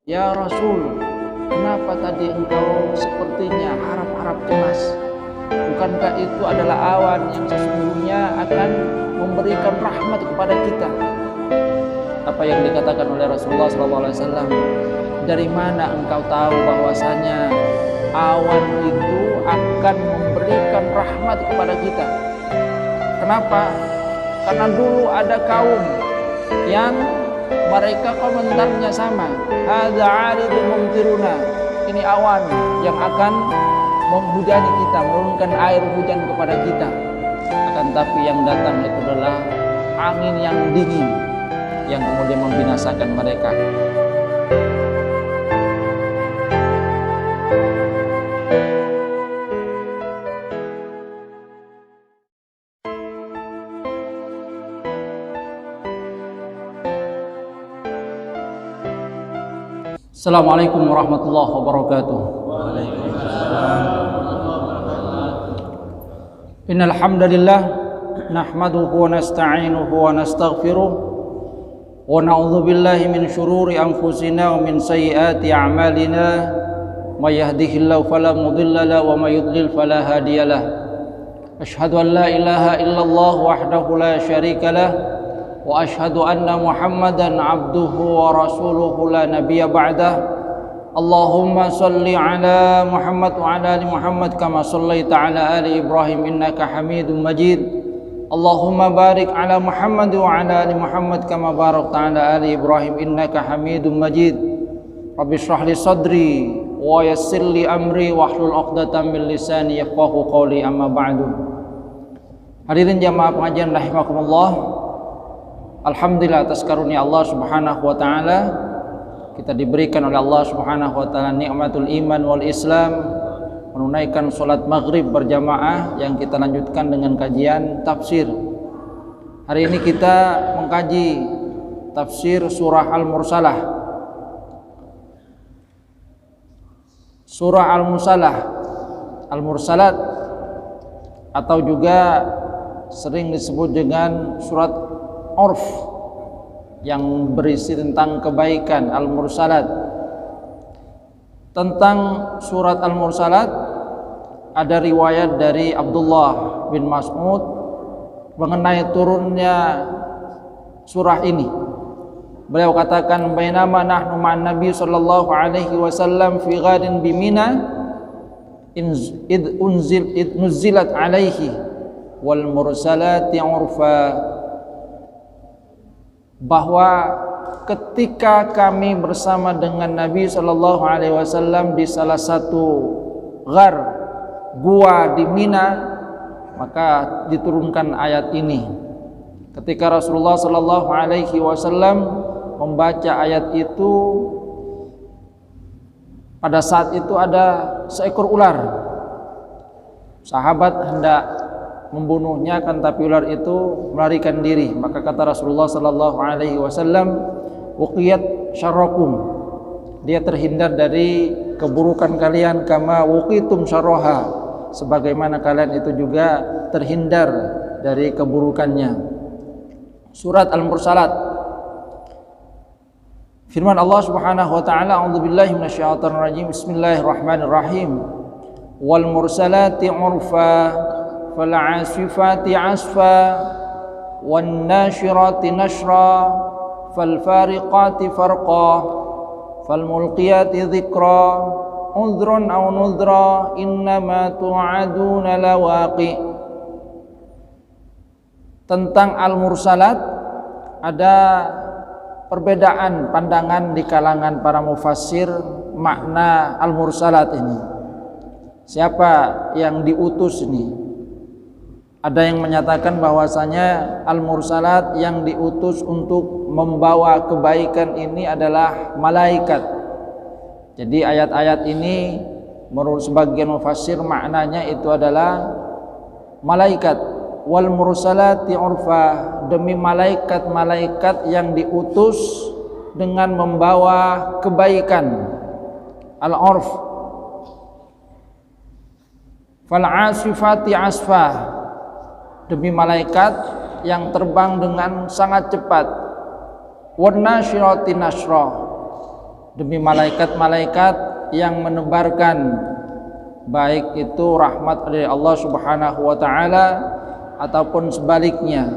Ya Rasul, kenapa tadi engkau sepertinya harap-harap cemas? Bukankah itu adalah awan yang sesungguhnya akan memberikan rahmat kepada kita? Apa yang dikatakan oleh Rasulullah SAW? Dari mana engkau tahu bahwasanya awan itu akan memberikan rahmat kepada kita? Kenapa? Karena dulu ada kaum yang mereka komentarnya sama. Hadza 'aridun mumtiruna. Ini awan yang akan menghujani kita, menurunkan air hujan kepada kita. Akan tapi yang datang itu adalah angin yang dingin yang kemudian membinasakan mereka. Assalamualaikum warahmatullahi wabarakatuh. Innal hamdalillah nahmaduhu wa nasta'inuhu wa nastaghfiruh wa na'udzu billahi min shururi anfusina wa min sayyiati a'malina may yahdihillahu fala mudilla lahu wa may yudlil fala hadiyalah. Asyhadu an la ilaha illallah wahdahu la syarika lah wa asyhadu anna Muhammadan abduhu wa rasuluhu la nabiyya ba'dah. Allahumma salli ala Muhammad wa ala ali Muhammad kama sallaita ala ali Ibrahim innaka Hamidum Majid. Allahumma barik ala Muhammad wa ala ali Muhammad kama barakta ala ali Ibrahim innaka Hamidum Majid. Rabbi shrah li sadri wa yassir li amri wahlul 'uqdatam min lisani yafqahu qawli amma ba'du. Hadirin jamaah pengajian rahimakumullah. Alhamdulillah atas karunia Allah Subhanahu wa taala kita diberikan oleh Allah Subhanahu wa taala nikmatul iman wal Islam, menunaikan salat maghrib berjamaah yang kita lanjutkan dengan kajian tafsir. Hari ini kita mengkaji tafsir surah Al-Mursalah. Surah Al-Mursalah, Al-Mursalat atau juga sering disebut dengan surat Urf yang berisi tentang kebaikan. Al-Mursalat. Tentang surat Al-Mursalat ada riwayat dari Abdullah bin Mas'ud mengenai turunnya surah ini. Beliau katakan, bainama nahnu ma'an Nabi sallallahu alaihi wasallam fi ghadin bi Mina id nuzilat alaihi wal mursalati urfa. Bahwa ketika kami bersama dengan Nabi sallallahu alaihi wasallam di salah satu ghar, gua di Mina, maka diturunkan ayat ini. Ketika Rasulullah sallallahu alaihi wasallam membaca ayat itu, pada saat itu ada seekor ular. Sahabat hendak membunuhnya, kan tapi ular itu melarikan diri. Maka kata Rasulullah sallallahu alaihi wasallam, "Wuqiyat syarrakum." Dia terhindar dari keburukan kalian, kama wuqitum syarraha, sebagaimana kalian itu juga terhindar dari keburukannya. Surat Al-Mursalat. Firman Allah Subhanahu wa taala, "A'udzubillahi minasyaitonir rajim. Bismillahirrahmanirrahim. Wal mursalati 'urfa fal'asifati 'asfa wan nashirati nashra falfariqati farqa falmulqiyati dhikra udhrun aw nudhra innama tu'aduna lawaqi." Tentang Al-Mursalat ada perbedaan pandangan di kalangan para mufassir makna Al-Mursalat ini. Siapa yang diutus ini? Ada yang menyatakan bahwasanya Al-Mursalat yang diutus untuk membawa kebaikan ini adalah malaikat. Jadi ayat-ayat ini menurut sebagian mufassir maknanya itu adalah malaikat. Wal mursalati urfa, demi malaikat-malaikat yang diutus dengan membawa kebaikan. Al-urf. Fal asifati asfa, demi malaikat yang terbang dengan sangat cepat. Wan nasyirati nashra, demi malaikat-malaikat yang menebarkan baik itu rahmat dari Allah Subhanahu wa taala ataupun sebaliknya.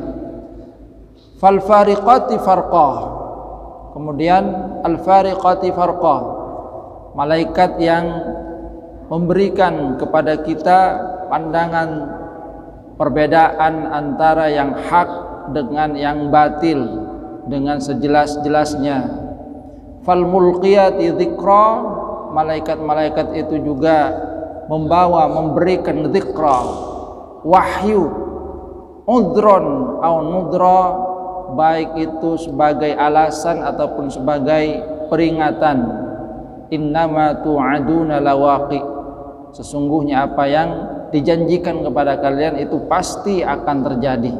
Fal fariqati farqah. Kemudian al fariqati farqah, malaikat yang memberikan kepada kita pandangan perbedaan antara yang hak dengan yang batil dengan sejelas-jelasnya. Fal mulqiyati dzikra, malaikat-malaikat itu juga memberikan dzikra, wahyu, udron au nudra, baik itu sebagai alasan ataupun sebagai peringatan. Innama tu'aduna lawaqi, sesungguhnya apa yang dijanjikan kepada kalian itu pasti akan terjadi.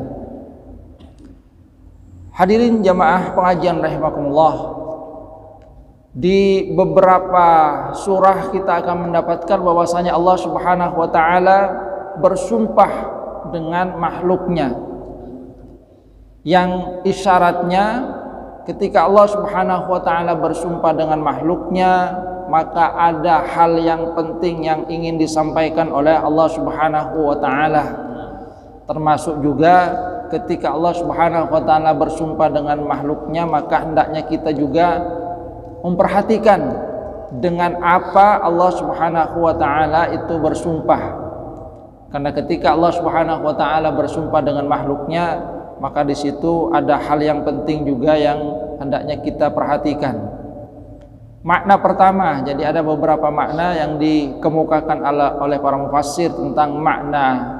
Hadirin jamaah pengajian rahimakumullah, di beberapa surah kita akan mendapatkan bahwasanya Allah Subhanahu wa taala bersumpah dengan makhluknya, yang isyaratnya ketika Allah Subhanahu wa taala bersumpah dengan makhluknya, maka ada hal yang penting yang ingin disampaikan oleh Allah Subhanahu wa taala. Termasuk juga ketika Allah Subhanahu wa taala bersumpah dengan makhluknya, maka hendaknya kita juga memperhatikan dengan apa Allah Subhanahu wa taala itu bersumpah. Karena ketika Allah Subhanahu wa taala bersumpah dengan makhluknya, maka di situ ada hal yang penting juga yang hendaknya kita perhatikan. Makna pertama, jadi ada beberapa makna yang dikemukakan oleh para mufassir tentang makna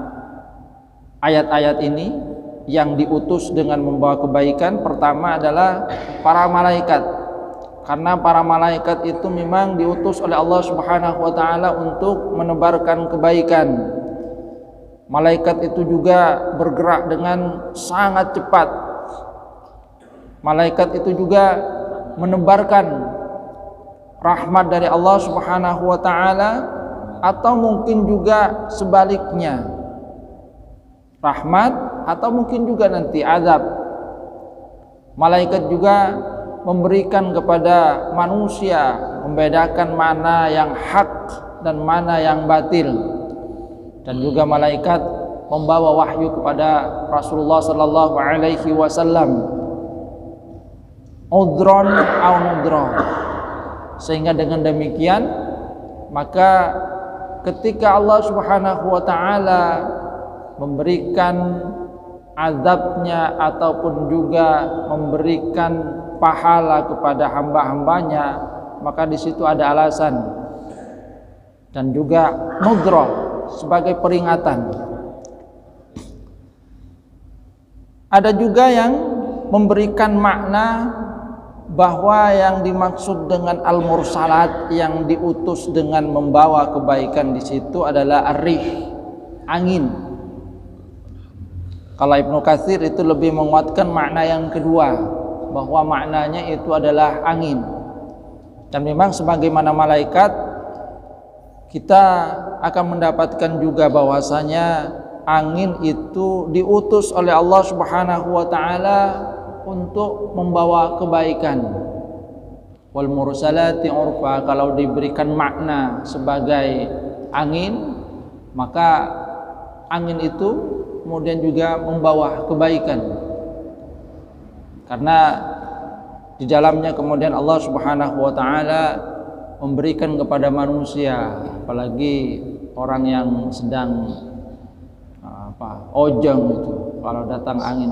ayat-ayat ini yang diutus dengan membawa kebaikan. Pertama adalah para malaikat. Karena para malaikat itu memang diutus oleh Allah Subhanahu wa taala untuk menebarkan kebaikan. Malaikat itu juga bergerak dengan sangat cepat. Malaikat itu juga menebarkan rahmat dari Allah Subhanahu wa taala, atau mungkin juga sebaliknya, rahmat atau mungkin juga nanti azab. Malaikat juga memberikan kepada manusia, membedakan mana yang hak dan mana yang batil. Dan juga malaikat membawa wahyu kepada Rasulullah sallallahu alaihi wasallam, udron au nudron. Sehingga dengan demikian, maka ketika Allah Subhanahu wa taala memberikan azabnya ataupun juga memberikan pahala kepada hamba-hambanya, maka di situ ada alasan dan juga nudra sebagai peringatan. Ada juga yang memberikan makna bahwa yang dimaksud dengan al-mursalat, yang diutus dengan membawa kebaikan di situ adalah ar-rih, angin. Kalau Ibnu Katsir itu lebih menguatkan makna yang kedua, bahwa maknanya itu adalah angin. Dan memang sebagaimana malaikat, kita akan mendapatkan juga bahwasanya angin itu diutus oleh Allah Subhanahu wa taala untuk membawa kebaikan. Wal mursalati urfa, kalau diberikan makna sebagai angin, maka angin itu kemudian juga membawa kebaikan. Karena di dalamnya kemudian Allah Subhanahu wa taala memberikan kepada manusia, apalagi orang yang sedang ojong itu, kalau datang angin,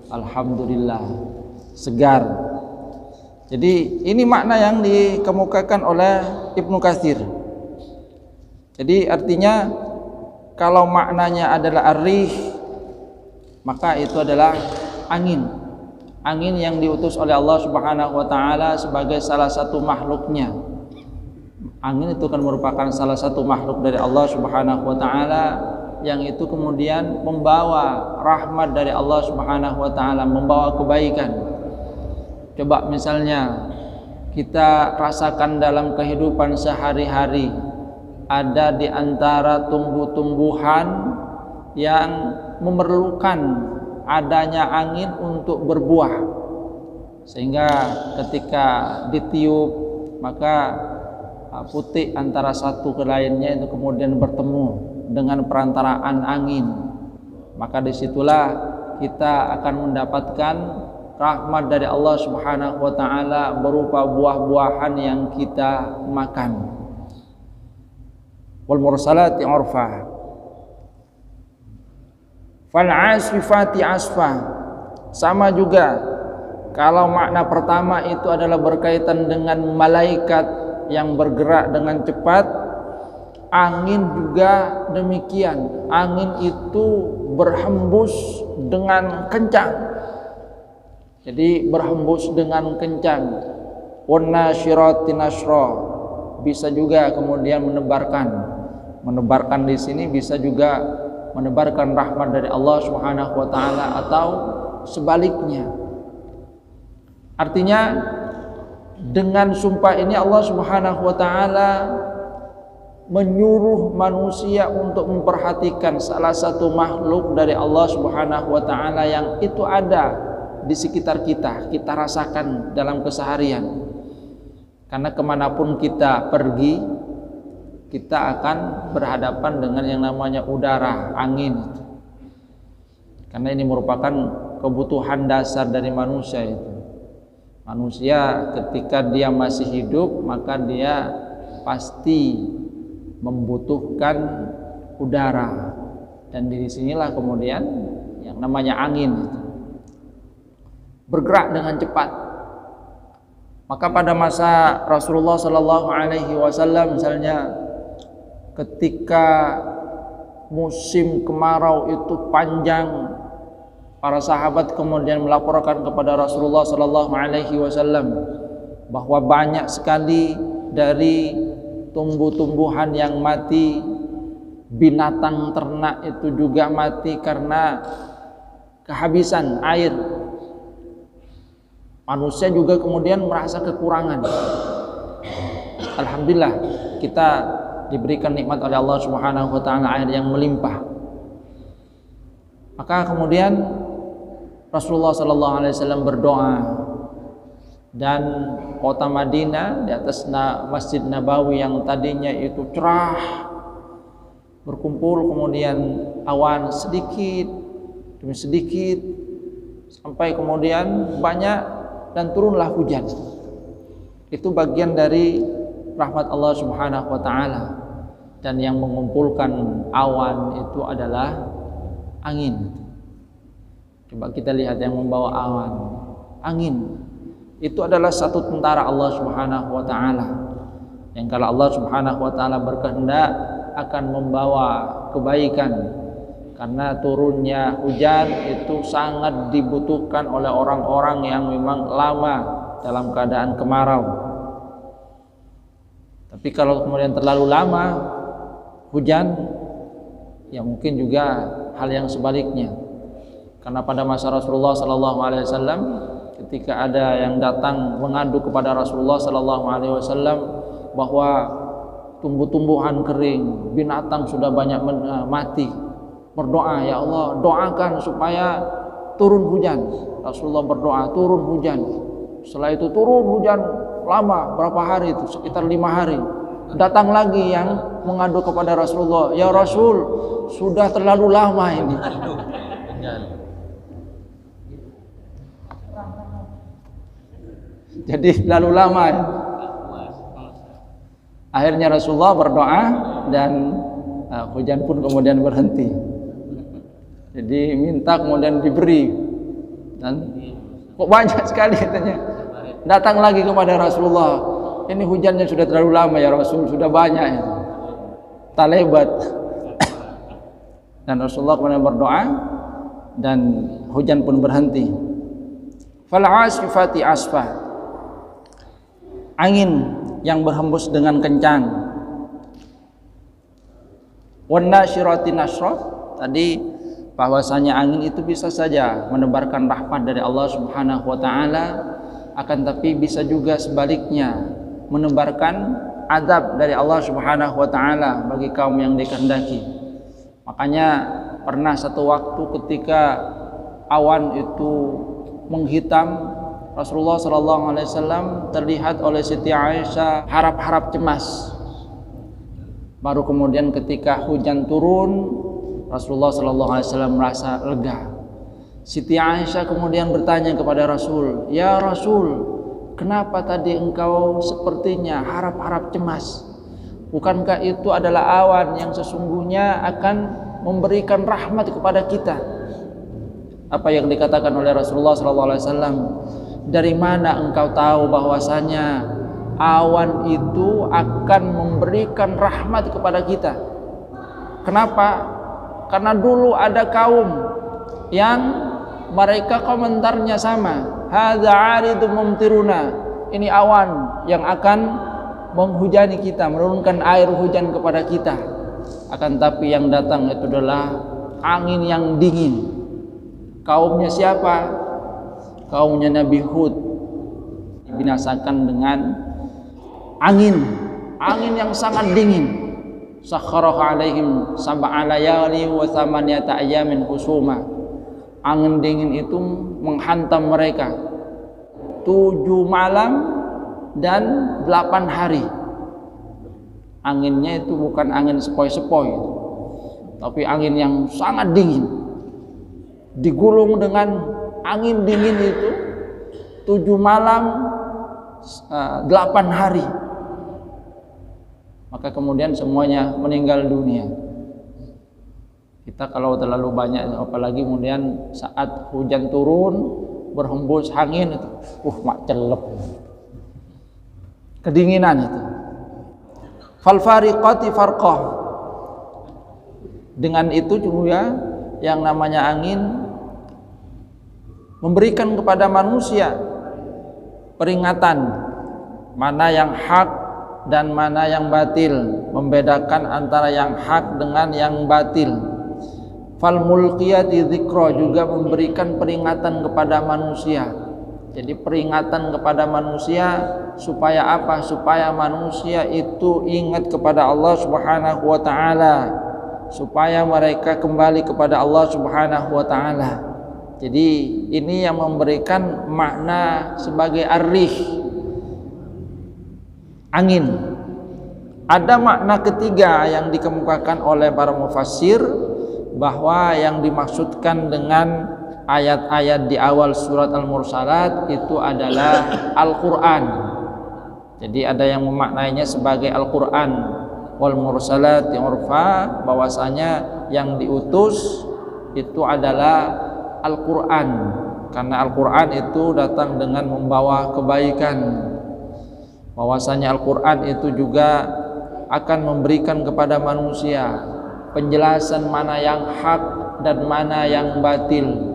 alhamdulillah segar. Jadi ini makna yang dikemukakan oleh Ibnu Katsir. Jadi artinya kalau maknanya adalah ar-rih, maka itu adalah angin. Angin yang diutus oleh Allah Subhanahu wa taala sebagai salah satu makhluknya. Angin itu kan merupakan salah satu makhluk dari Allah Subhanahu wa taala, yang itu kemudian membawa rahmat dari Allah Subhanahu wa taala, membawa kebaikan. Coba misalnya kita rasakan dalam kehidupan sehari-hari, ada di antara tumbuh-tumbuhan yang memerlukan adanya angin untuk berbuah, sehingga ketika ditiup maka putih antara satu ke lainnya itu kemudian bertemu dengan perantaraan angin, maka disitulah kita akan mendapatkan rahmat dari Allah Subhanahu wa ta'ala berupa buah-buahan yang kita makan. Wal mursalati urfa, fal asifati asfa. Sama juga kalau makna pertama itu adalah berkaitan dengan malaikat yang bergerak dengan cepat, angin juga demikian. Angin itu berhembus dengan kencang, jadi berhembus dengan kencang. Wan nasyirati nashra, bisa juga kemudian menebarkan di sini bisa juga menebarkan rahmat dari Allah Subhanahu wa taala atau sebaliknya. Artinya dengan sumpah ini Allah Subhanahu wa taala menyuruh manusia untuk memperhatikan salah satu makhluk dari Allah Subhanahu wa taala yang itu ada di sekitar kita, kita rasakan dalam keseharian. Karena kemanapun kita pergi, kita akan berhadapan dengan yang namanya udara, angin. Karena ini merupakan kebutuhan dasar dari manusia itu. Manusia ketika dia masih hidup, maka dia pasti membutuhkan udara. Dan di sinilah kemudian yang namanya angin itu bergerak dengan cepat. Maka pada masa Rasulullah Sallallahu Alaihi Wasallam misalnya, ketika musim kemarau itu panjang, para sahabat kemudian melaporkan kepada Rasulullah Sallallahu Alaihi Wasallam bahwa banyak sekali dari tumbuh-tumbuhan yang mati, binatang ternak itu juga mati karena kehabisan air. Manusia juga kemudian merasa kekurangan. Alhamdulillah kita diberikan nikmat oleh Allah Subhanahu wa taala air yang melimpah. Maka kemudian Rasulullah sallallahu alaihi wasallam berdoa, dan kota Madinah di atas Masjid Nabawi yang tadinya itu cerah berkumpul kemudian awan sedikit demi sedikit sampai kemudian banyak dan turunlah hujan. Itu bagian dari rahmat Allah Subhanahu wa taala. Dan yang mengumpulkan awan itu adalah angin. Coba kita lihat yang membawa awan, angin. Itu adalah satu tentara Allah Subhanahu wa taala. Yang kalau Allah Subhanahu wa taala berkehendak akan membawa kebaikan. Karena turunnya hujan itu sangat dibutuhkan oleh orang-orang yang memang lama dalam keadaan kemarau. Tapi kalau kemudian terlalu lama hujan, ya mungkin juga hal yang sebaliknya. Karena pada masa Rasulullah Sallallahu Alaihi Wasallam, ketika ada yang datang mengadu kepada Rasulullah Sallallahu Alaihi Wasallam bahwa tumbuh-tumbuhan kering, binatang sudah banyak mati, berdoa, ya Allah doakan supaya turun hujan. Rasulullah berdoa turun hujan. Setelah itu turun hujan lama, berapa hari itu, sekitar 5 hari. Datang lagi yang mengadu kepada Rasulullah, ya Rasul sudah terlalu lama ini. Jadi terlalu lama. Akhirnya Rasulullah berdoa dan hujan pun kemudian berhenti. Jadi minta kemudian diberi, dan kok banyak sekali katanya. Datang lagi kepada Rasulullah, ini hujannya sudah terlalu lama ya Rasul, sudah banyak ya. Talebat. Dan Rasulullah kemudian berdoa dan hujan pun berhenti. Fal asifati asfa, angin yang berhembus dengan kencang. Wan nasyirati nashra, tadi bahwasanya angin itu bisa saja menebarkan rahmat dari Allah Subhanahu wa taala, akan tapi bisa juga sebaliknya menebarkan azab dari Allah Subhanahu wa taala bagi kaum yang dikehendaki. Makanya pernah satu waktu ketika awan itu menghitam Rasulullah SAW terlihat oleh Siti Aisyah harap-harap cemas. Baru kemudian ketika hujan turun, Rasulullah SAW merasa lega. Siti Aisyah kemudian bertanya kepada Rasul, "Ya Rasul, kenapa tadi engkau sepertinya harap-harap cemas? Bukankah itu adalah awan yang sesungguhnya akan memberikan rahmat kepada kita?" Apa yang dikatakan oleh Rasulullah SAW? Dari mana engkau tahu bahwasanya awan itu akan memberikan rahmat kepada kita? Kenapa? Karena dulu ada kaum yang mereka komentarnya sama, hadza 'aridun mumtiruna, ini awan yang akan menghujani kita, menurunkan air hujan kepada kita. Akan tapi yang datang itu adalah angin yang dingin. Kaumnya siapa? Kaumnya Nabi Hud dibinasakan dengan angin yang sangat dingin. Sakharaha 'alaihim sab'a layali wa thamaniyata ayyamin husuma. Angin dingin itu menghantam mereka 7 malam dan 8 hari. Anginnya itu bukan angin sepoi-sepoi, tapi angin yang sangat dingin. Digulung dengan angin dingin itu 7 malam 8 hari. Maka kemudian semuanya meninggal dunia. Kita kalau terlalu banyak, apalagi kemudian saat hujan turun berhembus angin itu, mak celep, kedinginan itu. Fal fariqati farqah. Dengan itu juga yang namanya angin memberikan kepada manusia peringatan mana yang hak dan mana yang batil, membedakan antara yang hak dengan yang batil. Fal mulqiyati dzikra, juga memberikan peringatan kepada manusia. Jadi peringatan kepada manusia supaya apa? Supaya manusia itu ingat kepada Allah Subhanahu wa taala, supaya mereka kembali kepada Allah Subhanahu wa taala. Jadi ini yang memberikan makna sebagai ar-rih, angin. Ada makna ketiga yang dikemukakan oleh para mufassir, bahwa yang dimaksudkan dengan ayat-ayat di awal surat Al-Mursalat itu adalah Al-Quran. Jadi ada yang memaknainya sebagai Al-Quran. Wal mursalati urfa, bahwasanya yang diutus itu adalah Al-Quran, karena Al-Quran itu datang dengan membawa kebaikan. Bahwasanya Al-Quran itu juga akan memberikan kepada manusia penjelasan mana yang hak dan mana yang batil.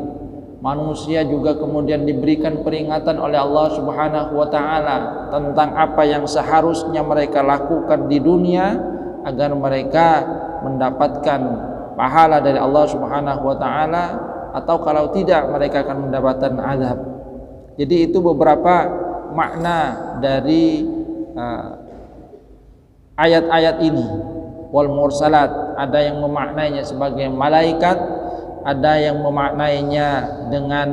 Manusia juga kemudian diberikan peringatan oleh Allah Subhanahu wa taala tentang apa yang seharusnya mereka lakukan di dunia agar mereka mendapatkan pahala dari Allah Subhanahu wa taala, atau kalau tidak mereka akan mendapatkan azab. Jadi itu beberapa makna dari ayat-ayat ini. Wal mursalat, ada yang memaknainya sebagai malaikat, ada yang memaknainya dengan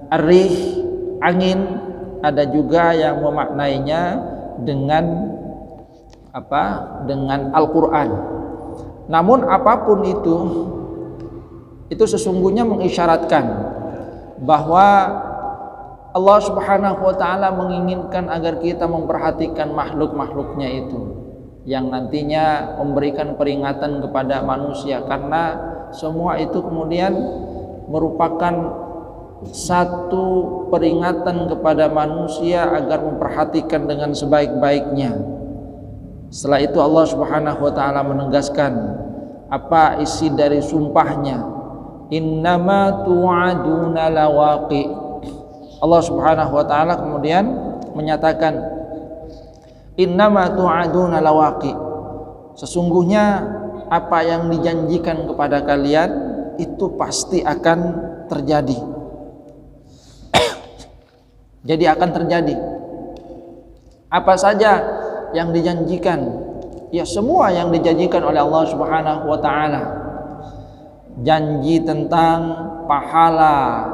ar-rih, angin, ada juga yang memaknainya dengan apa? Dengan Al-Qur'an. Namun apapun itu sesungguhnya mengisyaratkan bahwa Allah Subhanahu wa taala menginginkan agar kita memperhatikan makhluk-makhluknya itu, yang nantinya memberikan peringatan kepada manusia, karena semua itu kemudian merupakan satu peringatan kepada manusia agar memperhatikan dengan sebaik-baiknya. Setelah itu Allah Subhanahu wa taala menegaskan apa isi dari sumpahnya, innama tu'aduna lawaqi. Allah Subhanahu wa taala kemudian menyatakan innama tu'aduna lawaqi, sesungguhnya apa yang dijanjikan kepada kalian itu pasti akan terjadi. Jadi akan terjadi. Apa saja yang dijanjikan? Ya semua yang dijanjikan oleh Allah Subhanahu wa taala. Janji tentang pahala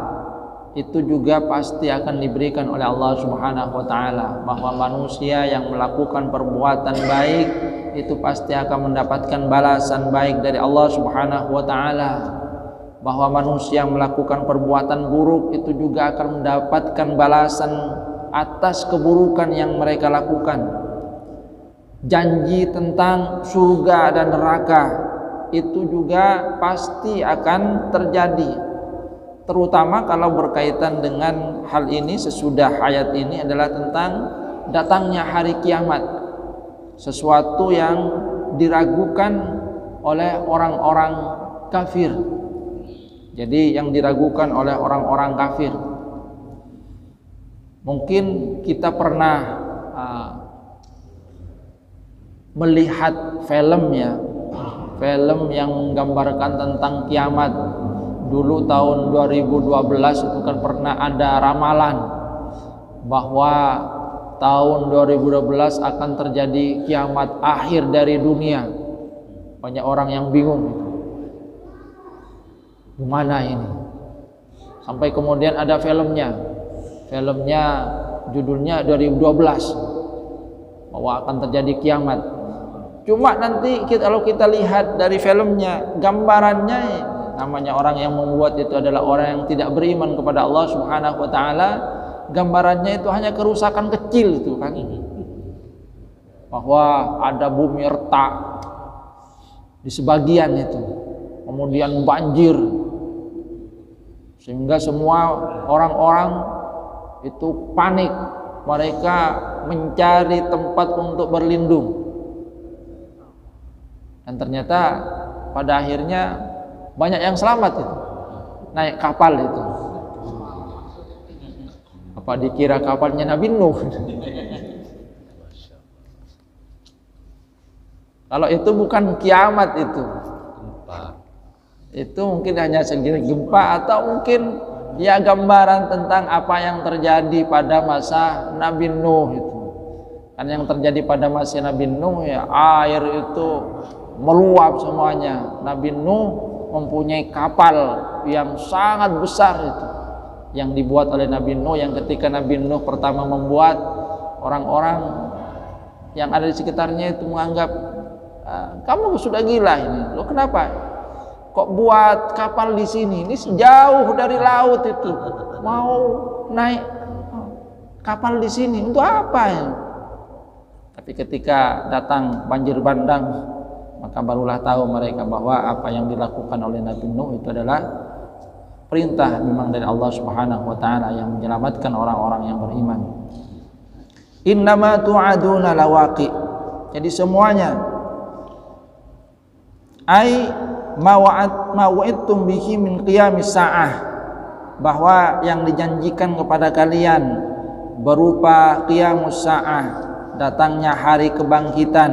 itu juga pasti akan diberikan oleh Allah Subhanahu wa taala, bahwa manusia yang melakukan perbuatan baik itu pasti akan mendapatkan balasan baik dari Allah Subhanahu wa taala, bahwa manusia yang melakukan perbuatan buruk itu juga akan mendapatkan balasan atas keburukan yang mereka lakukan. Janji tentang surga dan neraka itu juga pasti akan terjadi. Terutama kalau berkaitan dengan hal ini sesudah ayat ini adalah tentang datangnya hari kiamat, sesuatu yang diragukan oleh orang-orang kafir. Jadi yang diragukan oleh orang-orang kafir. Mungkin kita pernah melihat film yang menggambarkan tentang kiamat. Dulu tahun 2012 itu kan pernah ada ramalan bahwa tahun 2012 akan terjadi kiamat akhir dari dunia. Banyak orang yang bingung itu. Gimana ini? Sampai kemudian ada filmnya. Filmnya judulnya 2012 bahwa akan terjadi kiamat. Cuma nanti kalau kita lihat dari filmnya, gambarannya, namanya orang yang membuat itu adalah orang yang tidak beriman kepada Allah Subhanahu wa taala, gambarannya itu hanya kerusakan kecil itu kan. Bahwa ada bumi retak di sebagian itu. Kemudian banjir. Sehingga semua orang-orang itu panik. Mereka mencari tempat untuk berlindung. Dan ternyata pada akhirnya banyak yang selamat itu, naik kapal itu. Apa dikira kapalnya Nabi Nuh? Kalau itu bukan kiamat itu mungkin hanya segini gempa, atau mungkin ya gambaran tentang apa yang terjadi pada masa Nabi Nuh itu. Kan yang terjadi pada masa Nabi Nuh ya, air itu meluap semuanya. Nabi Nuh mempunyai kapal yang sangat besar itu yang dibuat oleh Nabi Nuh, yang ketika Nabi Nuh pertama membuat, orang-orang yang ada di sekitarnya itu menganggap, kamu sudah gila ini, lo kenapa kok buat kapal di sini, ini jauh dari laut itu, mau naik kapal di sini untuk apa ya? Tapi ketika datang banjir bandang, maka barulah tahu mereka bahwa apa yang dilakukan oleh Nabi Nuh itu adalah perintah memang dari Allah Subhanahu wa taala yang menyelamatkan orang-orang yang beriman. Innama tu'aduna lawaqi. Jadi semuanya ai mawa'idtum bihi min qiyamis sa'ah, bahwa yang dijanjikan kepada kalian berupa qiyamus sa'ah, datangnya hari kebangkitan,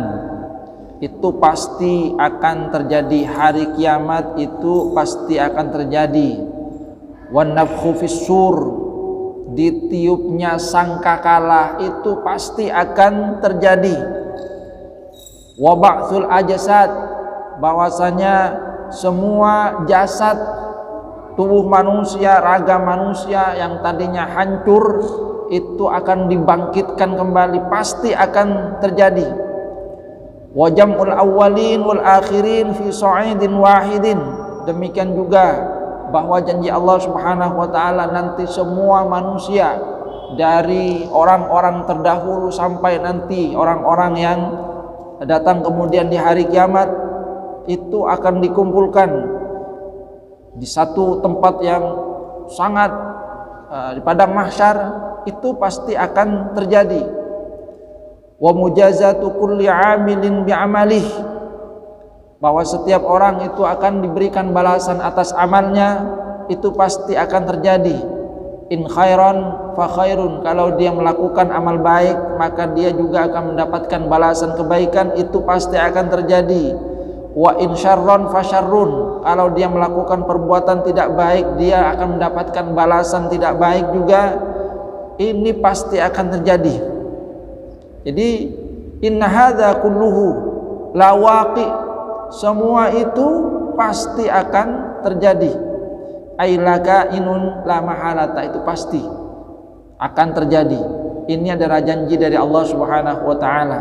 itu pasti akan terjadi. Hari kiamat itu pasti akan terjadi. Wan nafkhu fis-sur, ditiupnya sangkakala itu pasti akan terjadi. Wa ba'tsul ajsad, bahwasanya semua jasad tubuh manusia, raga manusia yang tadinya hancur itu akan dibangkitkan kembali, pasti akan terjadi. Wa jam'ul awwalin wal akhirin fi sa'idin wahidin, demikian juga bahwa janji Allah Subhanahu wa taala nanti semua manusia, dari orang-orang terdahulu sampai nanti orang-orang yang datang kemudian di hari kiamat, itu akan dikumpulkan di satu tempat yang sangat di padang mahsyar, itu pasti akan terjadi. Wa mujazatu kulli 'amilin bi'amalih, bahwa setiap orang itu akan diberikan balasan atas amalnya, itu pasti akan terjadi. In khairan fa khairun, kalau dia melakukan amal baik maka dia juga akan mendapatkan balasan kebaikan, itu pasti akan terjadi. Wa in syarran fa syarrun, kalau dia melakukan perbuatan tidak baik dia akan mendapatkan balasan tidak baik juga, ini pasti akan terjadi. Jadi inna hadza kulluhu lawaqi, semua itu pasti akan terjadi. ailaka inun la mahalata, itu pasti akan terjadi. Ini adalah janji dari Allah Subhanahu wa taala.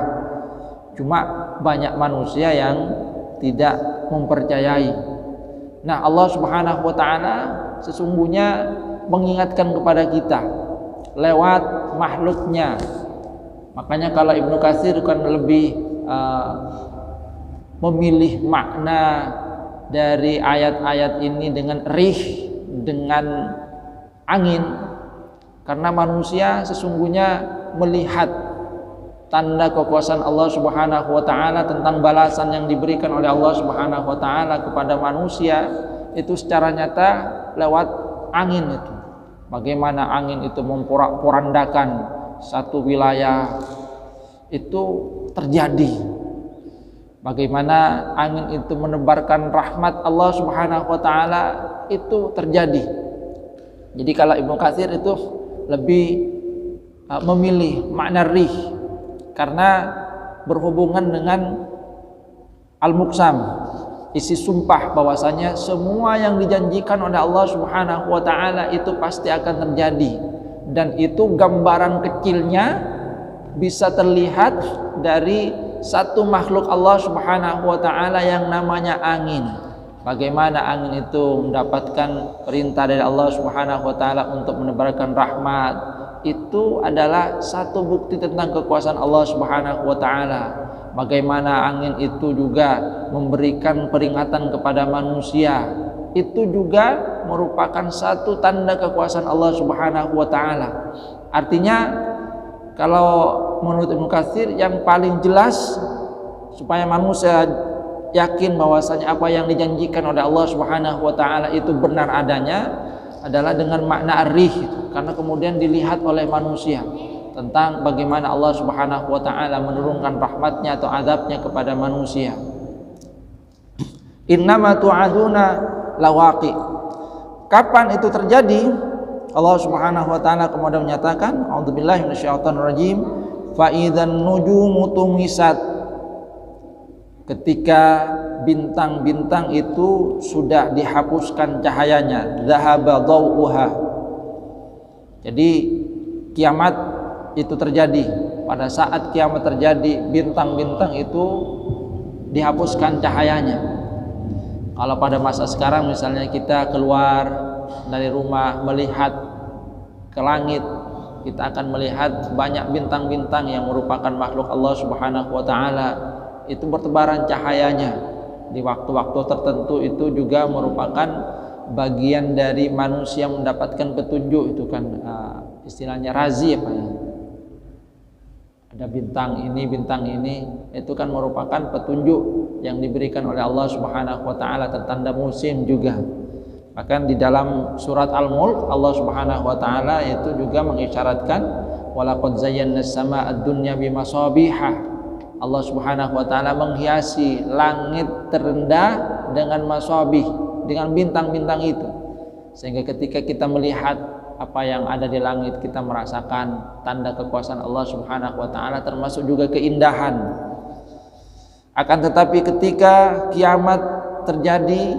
Cuma banyak manusia yang tidak mempercayai. Nah, Allah Subhanahu wa taala sesungguhnya mengingatkan kepada kita lewat makhluknya. Makanya kalau Ibnu Katsir kan lebih memilih makna dari ayat-ayat ini dengan rih, dengan angin, karena manusia sesungguhnya melihat tanda kekuasaan Allah Subhanahu wa taala, tentang balasan yang diberikan oleh Allah Subhanahu wa taala kepada manusia itu secara nyata lewat angin itu. Bagaimana angin itu memporak-porandakan satu wilayah itu terjadi. Bagaimana angin itu menebarkan rahmat Allah Subhanahu wa taala itu terjadi. Jadi kalau Ibnu Katsir itu lebih memilih makna rih karena berhubungan dengan al-muqsam, isi sumpah bahwasanya semua yang dijanjikan oleh Allah Subhanahu wa taala itu pasti akan terjadi, dan itu gambaran kecilnya bisa terlihat dari satu makhluk Allah Subhanahu wa taala yang namanya angin. Bagaimana angin itu mendapatkan perintah dari Allah Subhanahu wa taala untuk menebarkan rahmat, itu adalah satu bukti tentang kekuasaan Allah Subhanahu wa taala. Bagaimana angin itu juga memberikan peringatan kepada manusia, itu juga merupakan satu tanda kekuasaan Allah Subhanahu wa taala. Artinya kalau menurut Ibnu Katsir yang paling jelas supaya manusia yakin bahwasanya apa yang dijanjikan oleh Allah Subhanahu wa taala itu benar adanya adalah dengan makna ar-rih, karena kemudian dilihat oleh manusia tentang bagaimana Allah Subhanahu wa taala menurunkan rahmatnya atau azabnya kepada manusia. Innama tu'aduna lawaqi. Kapan itu terjadi? Allah Subhanahu wa taala kemudian menyatakan, a'udzubillahi minasyaitonir rajim, fa idzan nujumu tumisat. Ketika bintang-bintang itu sudah dihapuskan cahayanya, dhahaba dhauha. Jadi kiamat itu terjadi. Pada saat kiamat terjadi, bintang-bintang itu dihapuskan cahayanya. Kalau pada masa sekarang misalnya kita keluar dari rumah melihat ke langit, kita akan melihat banyak bintang-bintang yang merupakan makhluk Allah Subhanahu wa taala. Itu bertebaran cahayanya di waktu-waktu tertentu, itu juga merupakan bagian dari manusia mendapatkan petunjuk. Itu kan istilahnya razi apa ya, ada bintang ini itu kan merupakan petunjuk yang diberikan oleh Allah Subhanahu wa taala, tanda musim juga. Bahkan di dalam surat Al-Mulk Allah Subhanahu wa taala itu juga mengisyaratkan walaqad zayyana as-samaa'a ad-dunya bimasabiha. Allah Subhanahu wa taala menghiasi langit terendah dengan masabih, dengan bintang-bintang itu, sehingga ketika kita melihat apa yang ada di langit, kita merasakan tanda kekuasaan Allah Subhanahu wa taala, termasuk juga keindahan. Akan tetapi ketika kiamat terjadi,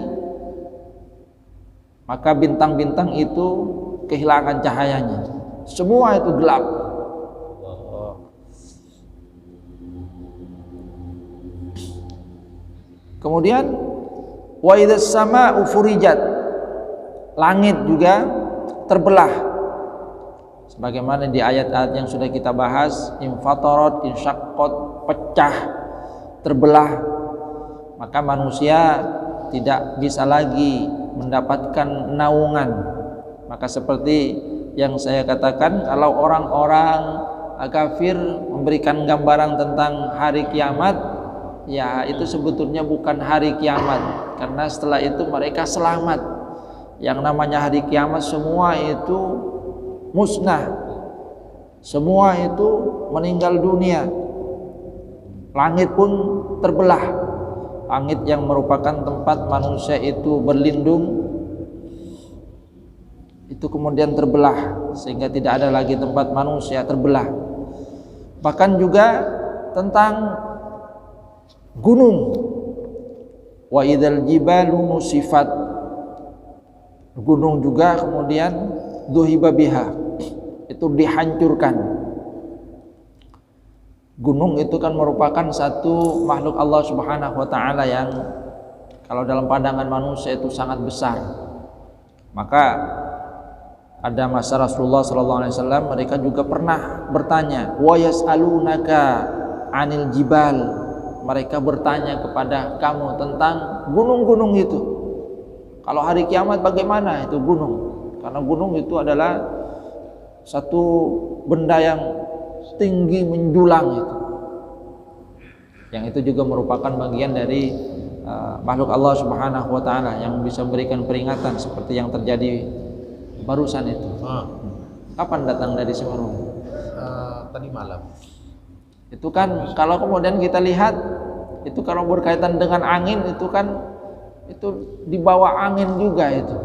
maka bintang-bintang itu kehilangan cahayanya, semua itu gelap. Kemudian wa idzas samaa'u furijat, langit juga terbelah. Sebagaimana di ayat-ayat yang sudah kita bahas, infatarat, insyaqqat, pecah, terbelah. Maka manusia tidak bisa lagi mendapatkan naungan. Maka seperti yang saya katakan, kalau orang-orang kafir memberikan gambaran tentang hari kiamat, ya itu sebetulnya bukan hari kiamat, karena setelah itu mereka selamat. Yang namanya hari kiamat semua itu musnah, semua itu meninggal dunia. Langit pun terbelah, langit yang merupakan tempat manusia itu berlindung itu kemudian terbelah, sehingga tidak ada lagi tempat manusia, terbelah. Bahkan juga tentang gunung, wa idzal jibalu nusifat, gunung juga kemudian dhuhiba biha, itu dihancurkan. Gunung itu kan merupakan satu makhluk Allah Subhanahu wa taala yang kalau dalam pandangan manusia itu sangat besar. Maka ada masa Rasulullah SAW, mereka juga pernah bertanya, wa yas'alunaka 'anil jibal. Mereka bertanya kepada kamu tentang gunung-gunung itu. Kalau hari kiamat bagaimana itu gunung? Karena gunung itu adalah satu benda yang tinggi menjulang itu. Yang itu juga merupakan bagian dari makhluk Allah Subhanahu wa taala yang bisa memberikan peringatan seperti yang terjadi barusan itu. Kapan datang dari Semeru? Tadi malam. Itu kan kalau kemudian kita lihat itu kalau berkaitan dengan angin itu kan itu dibawa angin juga itu.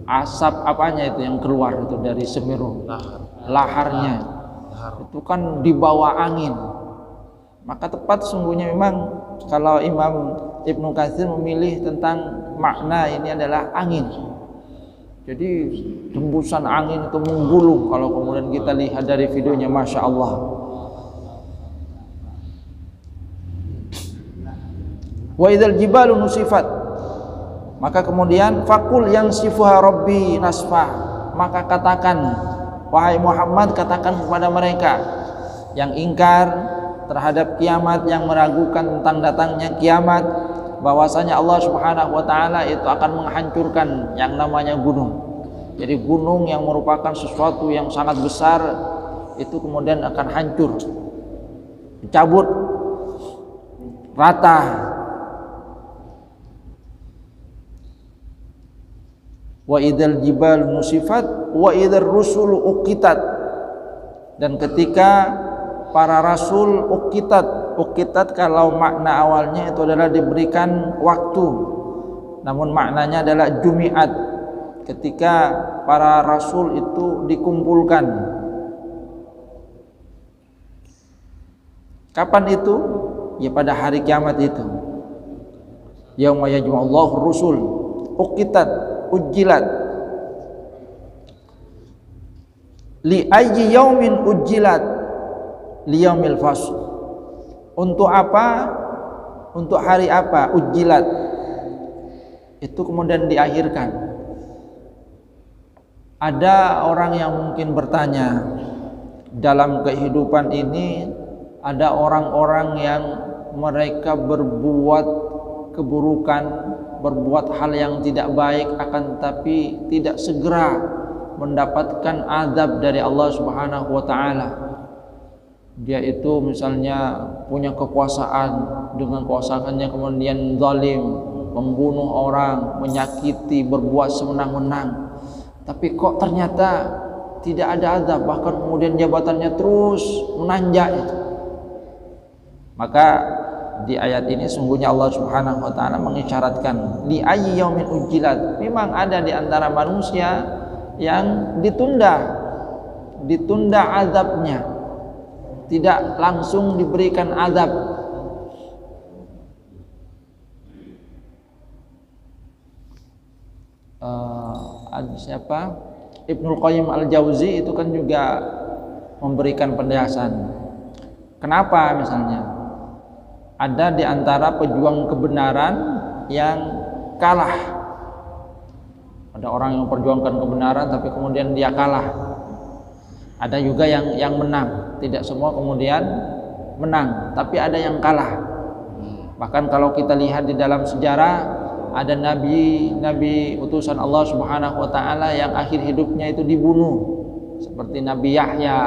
Asap apanya itu yang keluar itu dari Semeru? Laharnya. Itu kan dibawa angin. Maka tepat sungguhnya memang kalau Imam Ibnu Katsir memilih tentang makna ini adalah angin. Jadi tembusan angin itu menggulung kalau kemudian kita lihat dari videonya, Masya Allah. Wa idzal jibalu nusifat, maka kemudian fakul yang sifuha rabbi nasfah, maka katakan wahai Muhammad, katakan kepada mereka yang ingkar terhadap kiamat, yang meragukan tentang datangnya kiamat, bahwasanya Allah Subhanahu wa taala itu akan menghancurkan yang namanya gunung. Jadi gunung yang merupakan sesuatu yang sangat besar itu kemudian akan hancur, dicabut rata. Wa idzal jibal nusifat wa idzar rusulu uqitat, dan ketika para rasul uqitat kalau makna awalnya itu adalah diberikan waktu, namun maknanya adalah jumi'at, ketika para rasul itu dikumpulkan. Kapan itu? Ya pada hari kiamat itu. Yauma yajma'ullahu rusul uqitat ujilat. Li ayyi yaumin ujilat? Liyaumil fasl. Untuk apa? Untuk hari apa? Ujilat. Itu kemudian diakhirkan. Ada orang yang mungkin bertanya, dalam kehidupan ini ada orang-orang yang mereka berbuat keburukan, berbuat hal yang tidak baik, akan tapi tidak segera mendapatkan azab dari Allah Subhanahu wa taala. Dia itu misalnya punya kekuasaan, dengan kekuasaannya kemudian zalim, membunuh orang, menyakiti, berbuat semenang-menang, tapi kok ternyata tidak ada azab, bahkan kemudian jabatannya terus menanjak itu. Maka di ayat ini sungguhnya Allah Subhanahu wa taala mengisyaratkan li ayyi yaumin ujilat. Memang ada di antara manusia yang ditunda azabnya, tidak langsung diberikan azab. Siapa? Ibnul Qayyim Al-Jauzi itu kan juga memberikan penjelasan. Kenapa misalnya ada di antara pejuang kebenaran yang kalah. Ada orang yang memperjuangkan kebenaran tapi kemudian dia kalah. Ada juga yang menang. Tidak semua kemudian menang, tapi ada yang kalah. Bahkan kalau kita lihat di dalam sejarah, ada nabi utusan Allah Subhanahu wa taala yang akhir hidupnya itu dibunuh. Seperti Nabi Yahya,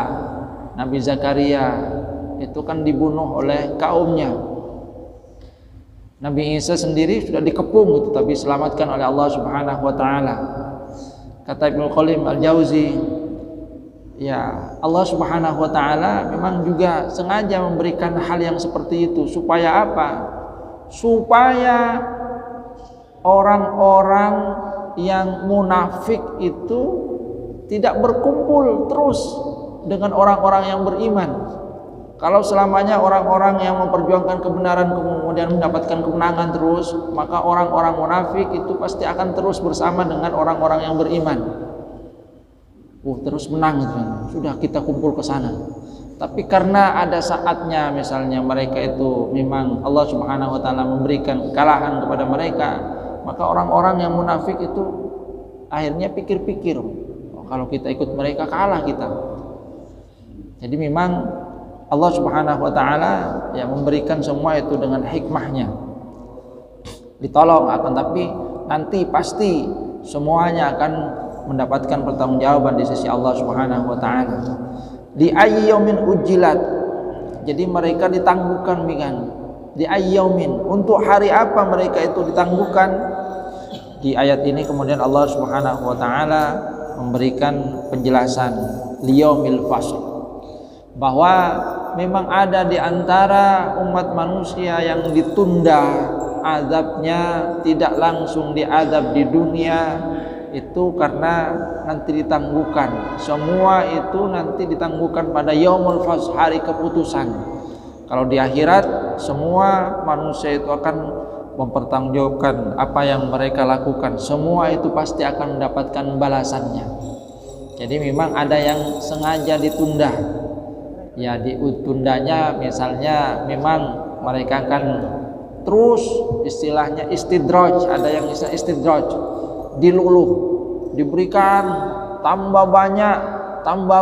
Nabi Zakaria, itu kan dibunuh oleh kaumnya. Nabi Isa sendiri sudah dikepung itu, tapi diselamatkan oleh Allah Subhanahu wa taala. Kata Ibnu Qayyim Al-Jauzi, ya Allah Subhanahu wa taala memang juga sengaja memberikan hal yang seperti itu supaya apa? Supaya orang-orang yang munafik itu tidak berkumpul terus dengan orang-orang yang beriman. Kalau selamanya orang-orang yang memperjuangkan kebenaran kemudian mendapatkan kemenangan terus, maka orang-orang munafik itu pasti akan terus bersama dengan orang-orang yang beriman. Terus menang gitu. Sudah kita kumpul ke sana. Tapi karena ada saatnya misalnya mereka itu memang Allah Subhanahu wa taala memberikan kekalahan kepada mereka, maka orang-orang yang munafik itu akhirnya pikir-pikir, kalau kita ikut mereka kalah kita. Jadi memang Allah Subhanahu wa taala yang memberikan semua itu dengan hikmahnya. Ditolong akan, tapi nanti pasti semuanya akan mendapatkan pertanggungjawaban di sisi Allah Subhanahu wa taala. Di ayyamin ujilat. Jadi mereka ditangguhkan dengan di ayyamin. Untuk hari apa mereka itu ditangguhkan? Di ayat ini kemudian Allah Subhanahu wa taala memberikan penjelasan liyaumil fasl, bahwa memang ada di antara umat manusia yang ditunda azabnya, tidak langsung diazab di dunia, itu karena nanti ditangguhkan. Semua itu nanti ditangguhkan pada yaumul fasl, hari keputusan. Kalau di akhirat semua manusia itu akan mempertanggungjawabkan apa yang mereka lakukan. Semua itu pasti akan mendapatkan balasannya. Jadi memang ada yang sengaja ditunda. Ya, ditundanya misalnya memang mereka akan terus istilahnya istidraj, ada yang istilah istidraj, diluluh, diberikan tambah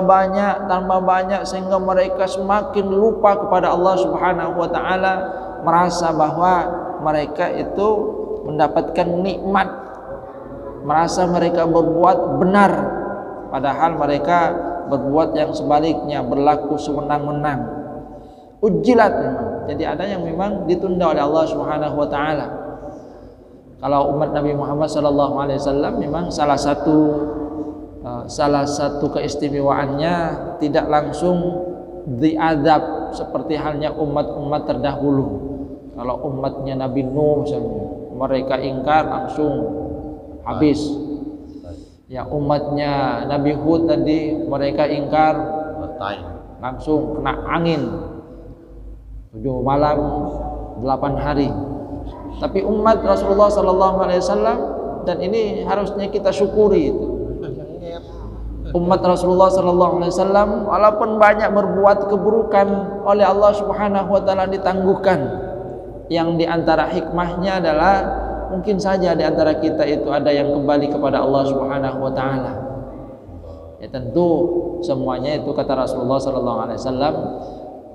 banyak sehingga mereka semakin lupa kepada Allah Subhanahu wa taala, merasa bahwa mereka itu mendapatkan nikmat, merasa mereka berbuat benar, padahal mereka berbuat yang sebaliknya, berlaku sewenang-wenang. Ujilat memang. Jadi ada yang memang ditunda oleh Allah Subhanahu wa taala. Kalau umat Nabi Muhammad sallallahu alaihi wasallam memang salah satu keistimewaannya tidak langsung diazab seperti halnya umat-umat terdahulu. Kalau umatnya Nabi Nuh misalnya, mereka ingkar langsung habis. Ya, umatnya Nabi Hud tadi mereka ingkar langsung kena angin 7 malam 8 hari. Tapi umat Rasulullah sallallahu alaihi wasallam, dan ini harusnya kita syukuri itu. Umat Rasulullah sallallahu alaihi wasallam walaupun banyak berbuat keburukan, oleh Allah Subhanahu wa taala ditangguhkan. Yang di antara hikmahnya adalah mungkin saja di antara kita itu ada yang kembali kepada Allah Subhanahu wa taala. Ya tentu semuanya itu kata Rasulullah sallallahu alaihi wasallam,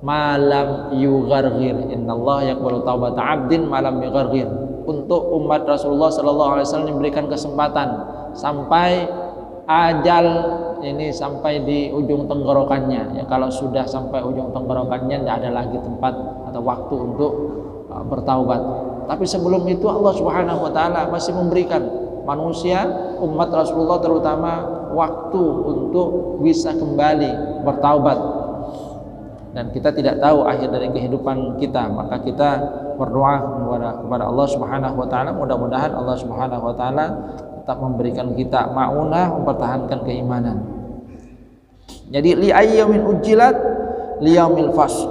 malam yugharghir, innallaha yaqbalu taubata 'abdin malam yugharghir. Untuk umat Rasulullah sallallahu alaihi wasallam diberikan kesempatan sampai ajal ini, sampai di ujung tenggorokannya. Ya kalau sudah sampai ujung tenggorokannya tidak ada lagi tempat atau waktu untuk bertaubat. Tapi sebelum itu Allah Subhanahu wa taala masih memberikan manusia, umat Rasulullah terutama, waktu untuk bisa kembali bertaubat. Dan kita tidak tahu akhir dari kehidupan kita, maka kita berdoa kepada Allah Subhanahu wa taala, mudah-mudahan Allah Subhanahu wa taala tetap memberikan kita maunah mempertahankan keimanan. Jadi li ayyamin ujilat liyaumil fasl.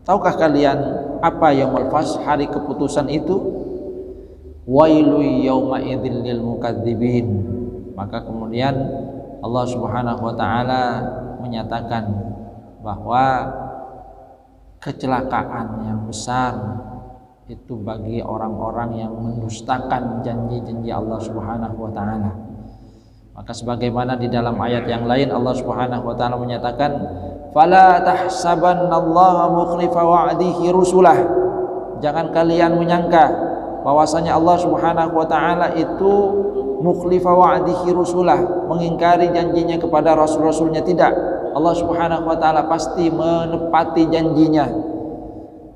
Tahukah kalian apa yaumul fasl, hari keputusan itu? Wailu yauma idzil lil mukadzibin. Maka kemudian Allah Subhanahu wa taala menyatakan bahwa kecelakaan yang besar itu bagi orang-orang yang mendustakan janji-janji Allah Subhanahu wa taala. Maka sebagaimana di dalam ayat yang lain Allah Subhanahu wa taala menyatakan, fala tahsabannallaha mukhlifa wa'dihi rusulah. Jangan kalian menyangka bahwasanya Allah Subhanahu wa taala itu mukhlifa wa'dihi rusulah, mengingkari janjinya kepada rasul-rasulnya. Tidak, Allah Subhanahu wa taala pasti menepati janjinya.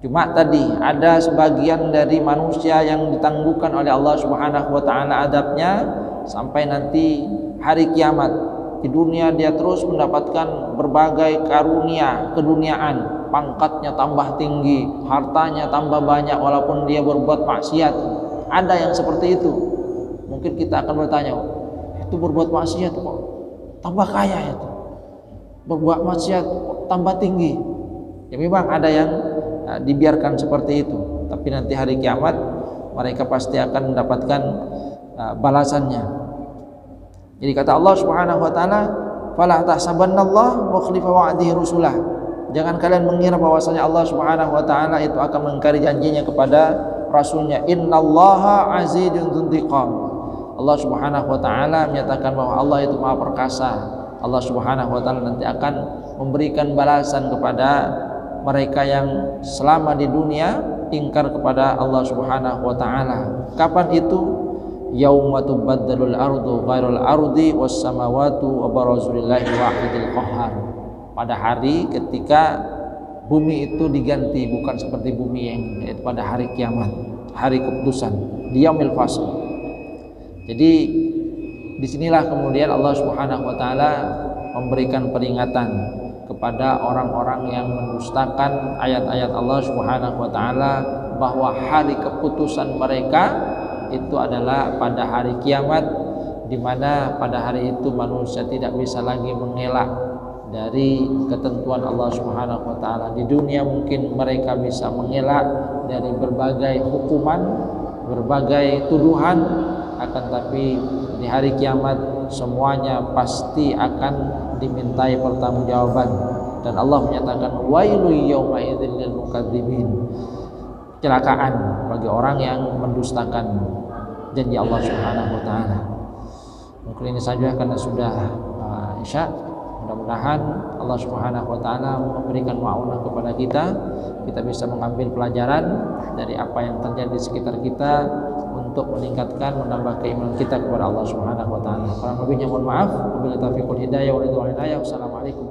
Cuma tadi ada sebagian dari manusia yang ditangguhkan oleh Allah Subhanahu wa taala adabnya sampai nanti hari kiamat. Di dunia dia terus mendapatkan berbagai karunia keduniaan, pangkatnya tambah tinggi, hartanya tambah banyak walaupun dia berbuat maksiat. Ada yang seperti itu. Mungkin kita akan bertanya, itu berbuat maksiat kok tambah kaya itu, berbuat maksiat kok tambah tinggi. Ya memang ada yang dibiarkan seperti itu, tapi nanti hari kiamat mereka pasti akan mendapatkan balasannya. Jadi kata Allah Subhanahu wa taala, "Fala tahsabannallaha mukhlifa wa'dihi rusulah." Jangan kalian mengira bahwasanya Allah Subhanahu wa taala itu akan mengingkari janjinya kepada rasulnya. Innallaha azizun dzuntiqam. Allah Subhanahu wa taala menyatakan bahwa Allah itu Maha perkasa. Allah Subhanahu wa taala nanti akan memberikan balasan kepada mereka yang selama di dunia ingkar kepada Allah Subhanahu wa taala. Kapan itu? Yauma tubaddalul ardu ghairul ardi was samawati wa barazulillahi wahidil qahhar. Pada hari ketika bumi itu diganti, bukan seperti bumi yang yaitu pada hari kiamat, hari keputusan, di yaumil fasl. Jadi disinilah kemudian Allah Subhanahu wa taala memberikan peringatan kepada orang-orang yang mendustakan ayat-ayat Allah Subhanahu wa taala bahwa hari keputusan mereka itu adalah pada hari kiamat, di mana pada hari itu manusia tidak bisa lagi mengelak dari ketentuan Allah Subhanahu wa taala. Di dunia mungkin mereka bisa mengelak dari berbagai hukuman, berbagai tuduhan, akan tapi di hari kiamat semuanya pasti akan dimintai pertanggungjawaban. Dan Allah menyatakan wailu yauma idzil lil mukadzibin. Kecelakaan bagi orang yang mendustakan janji Allah Subhanahu wa taala. Mungkin ini saja karena sudah Isya. Mudah-mudahan Allah Subhanahu wa taala memberikan ma'unah kepada kita bisa mengambil pelajaran dari apa yang terjadi di sekitar kita untuk meningkatkan, menambah keimanan kita kepada Allah Subhanahu wa taala. Kurang lebihnya mohon maaf. Wabillahi taufiq wal hidayah. Wassalamualaikum